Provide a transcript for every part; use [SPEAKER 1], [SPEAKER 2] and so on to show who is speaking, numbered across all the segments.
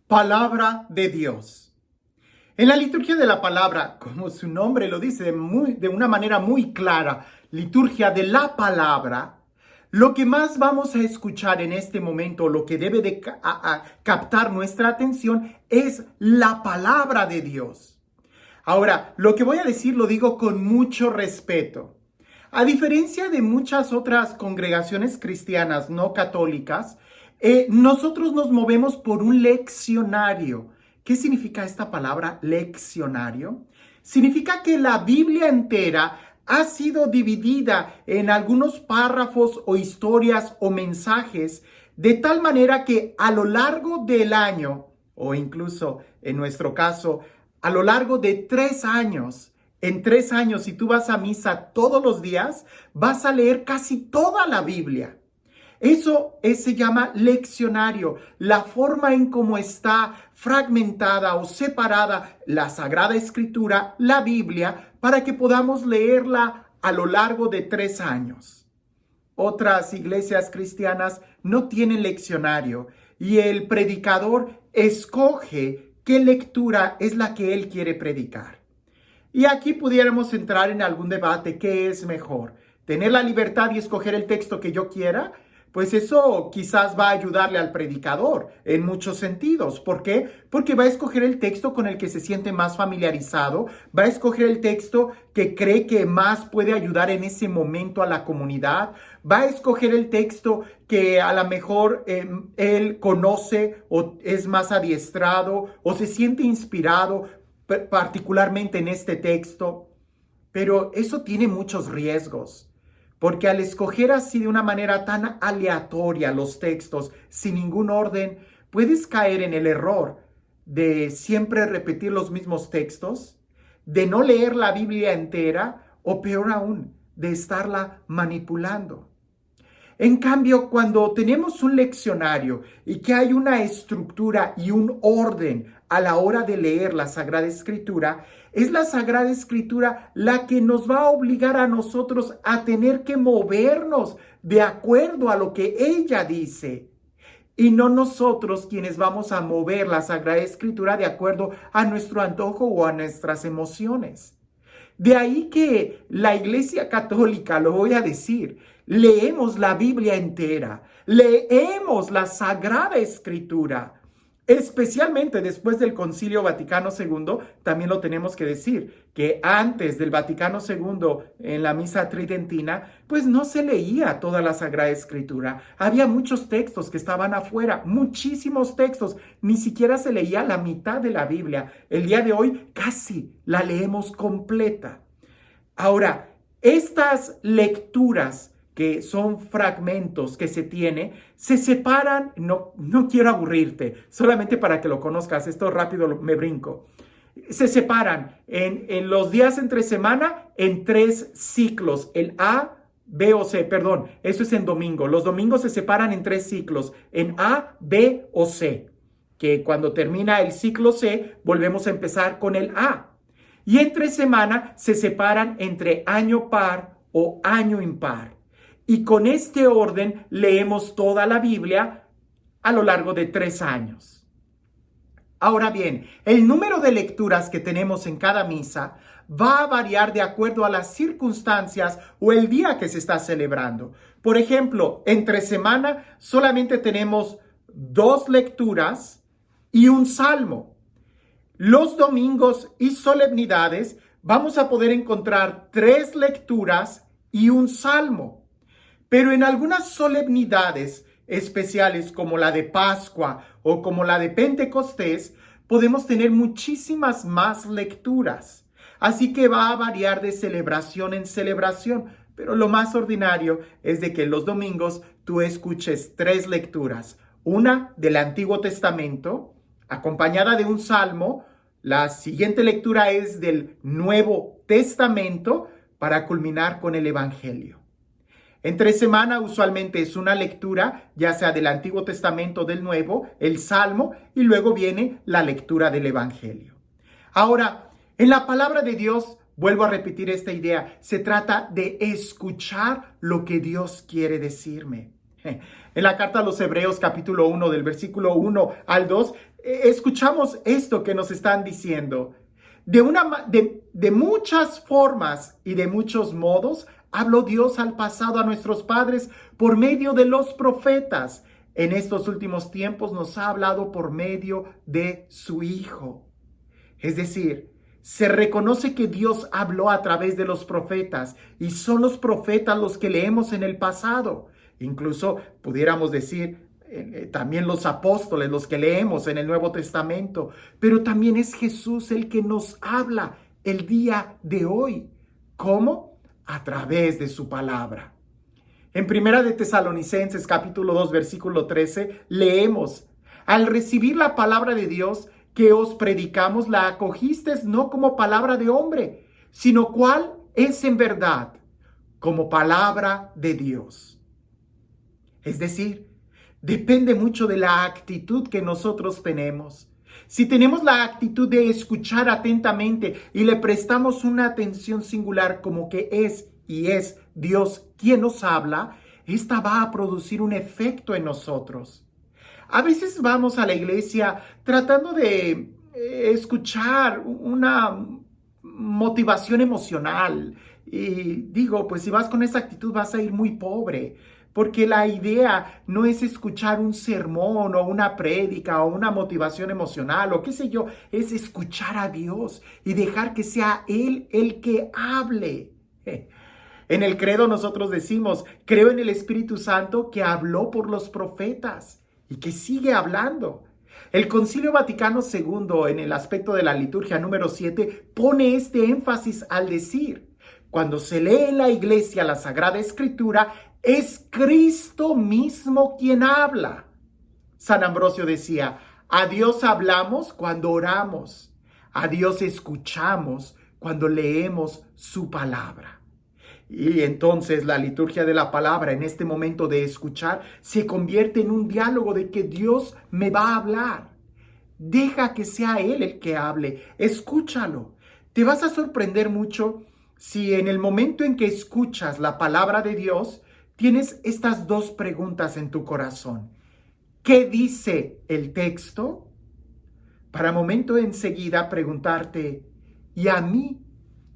[SPEAKER 1] Palabra de Dios. En la liturgia de la palabra, como su nombre lo dice de una manera muy clara, liturgia de la palabra, lo que más vamos a escuchar en este momento, lo que debe de captar nuestra atención es la palabra de Dios. Ahora, lo que voy a decir lo digo con mucho respeto. A diferencia de muchas otras congregaciones cristianas no católicas, nosotros nos movemos por un leccionario. ¿Qué significa esta palabra leccionario? Significa que la Biblia entera ha sido dividida en algunos párrafos o historias o mensajes de tal manera que a lo largo del año, o incluso en nuestro caso, a lo largo de 3 años, en 3 años, si tú vas a misa todos los días, vas a leer casi toda la Biblia. Eso se llama leccionario, la forma en cómo está fragmentada o separada la Sagrada Escritura, la Biblia, para que podamos leerla a lo largo de 3 años. Otras iglesias cristianas no tienen leccionario y el predicador escoge qué lectura es la que él quiere predicar. Y aquí pudiéramos entrar en algún debate. ¿Qué es mejor? ¿Tener la libertad y escoger el texto que yo quiera? Pues eso quizás va a ayudarle al predicador en muchos sentidos. ¿Por qué? Porque va a escoger el texto con el que se siente más familiarizado, va a escoger el texto que cree que más puede ayudar en ese momento a la comunidad, va a escoger el texto que a lo mejor él conoce o es más adiestrado o se siente inspirado particularmente en este texto. Pero eso tiene muchos riesgos. Porque al escoger así de una manera tan aleatoria los textos, sin ningún orden, puedes caer en el error de siempre repetir los mismos textos, de no leer la Biblia entera o peor aún, de estarla manipulando. En cambio, cuando tenemos un leccionario y que hay una estructura y un orden a la hora de leer la Sagrada Escritura, es la Sagrada Escritura la que nos va a obligar a nosotros a tener que movernos de acuerdo a lo que ella dice. Y no nosotros quienes vamos a mover la Sagrada Escritura de acuerdo a nuestro antojo o a nuestras emociones. De ahí que la Iglesia Católica, lo voy a decir, leemos la Biblia entera, leemos la Sagrada Escritura, especialmente después del Concilio Vaticano II, también lo tenemos que decir, que antes del Vaticano II, en la misa tridentina, pues no se leía toda la Sagrada Escritura. Había muchos textos que estaban afuera, muchísimos textos, ni siquiera se leía la mitad de la Biblia. El día de hoy casi la leemos completa. Ahora, estas lecturas que son fragmentos que se tiene, se separan, no quiero aburrirte, solamente para que lo conozcas, esto rápido me brinco. Se separan en los días entre semana en 3 ciclos, el A, B o C, perdón, eso es en domingo. Los domingos se separan en 3 ciclos, en A, B o C, que cuando termina el ciclo C, volvemos a empezar con el A. Y entre semana se separan entre año par o año impar. Y con este orden leemos toda la Biblia a lo largo de 3 años. Ahora bien, el número de lecturas que tenemos en cada misa va a variar de acuerdo a las circunstancias o el día que se está celebrando. Por ejemplo, entre semana solamente tenemos 2 lecturas y un salmo. Los domingos y solemnidades vamos a poder encontrar 3 lecturas y un salmo. Pero en algunas solemnidades especiales como la de Pascua o como la de Pentecostés, podemos tener muchísimas más lecturas. Así que va a variar de celebración en celebración, pero lo más ordinario es de que los domingos tú escuches 3 lecturas. Una del Antiguo Testamento, acompañada de un salmo. La siguiente lectura es del Nuevo Testamento para culminar con el Evangelio. Entre semana usualmente es una lectura, ya sea del Antiguo Testamento o del Nuevo, el Salmo, y luego viene la lectura del Evangelio. Ahora, en la palabra de Dios, vuelvo a repetir esta idea, se trata de escuchar lo que Dios quiere decirme. En la carta a los Hebreos capítulo 1 del versículo 1 al 2 escuchamos esto que nos están diciendo. De muchas formas y de muchos modos, habló Dios al pasado a nuestros padres por medio de los profetas. En estos últimos tiempos nos ha hablado por medio de su Hijo. Es decir, se reconoce que Dios habló a través de los profetas y son los profetas los que leemos en el pasado. Incluso pudiéramos decir también los apóstoles, los que leemos en el Nuevo Testamento, pero también es Jesús el que nos habla el día de hoy. ¿Cómo? A través de su palabra. En Primera de Tesalonicenses capítulo 2 versículo 13 leemos: al recibir la palabra de Dios que os predicamos, la acogisteis no como palabra de hombre, sino cual es en verdad, como palabra de Dios. Es decir, depende mucho de la actitud que nosotros tenemos. Si tenemos la actitud de escuchar atentamente y le prestamos una atención singular como que es Dios quien nos habla, esta va a producir un efecto en nosotros. A veces vamos a la iglesia tratando de escuchar una motivación emocional. Y digo, pues si vas con esa actitud vas a ir muy pobre, porque la idea no es escuchar un sermón o una prédica o una motivación emocional o qué sé yo, es escuchar a Dios y dejar que sea Él el que hable. En el credo nosotros decimos: creo en el Espíritu Santo que habló por los profetas y que sigue hablando. El Concilio Vaticano II, en el aspecto de la liturgia número 7, pone este énfasis al decir: cuando se lee en la iglesia la Sagrada Escritura, es Cristo mismo quien habla. San Ambrosio decía: a Dios hablamos cuando oramos, a Dios escuchamos cuando leemos su palabra. Y entonces la liturgia de la palabra, en este momento de escuchar, se convierte en un diálogo de que Dios me va a hablar. Deja que sea Él el que hable, escúchalo. Te vas a sorprender mucho si en el momento en que escuchas la palabra de Dios, tienes estas dos preguntas en tu corazón. ¿Qué dice el texto? Para momento enseguida preguntarte: ¿y a mí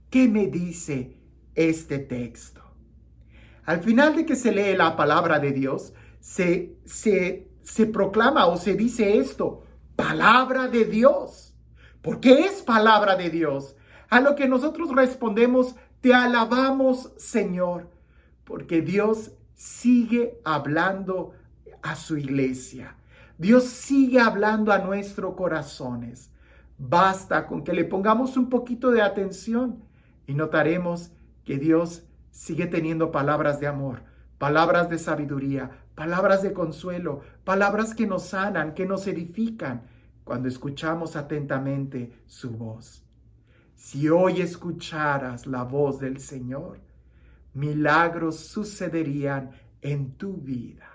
[SPEAKER 1] qué me dice este texto? Al final de que se lee la palabra de Dios, se proclama o se dice esto: palabra de Dios. ¿Por qué es palabra de Dios? A lo que nosotros respondemos: te alabamos, Señor, porque Dios sigue hablando a su iglesia. Dios sigue hablando a nuestros corazones. Basta con que le pongamos un poquito de atención y notaremos que Dios sigue teniendo palabras de amor, palabras de sabiduría, palabras de consuelo, palabras que nos sanan, que nos edifican, cuando escuchamos atentamente su voz. Si hoy escucharas la voz del Señor, milagros sucederían en tu vida.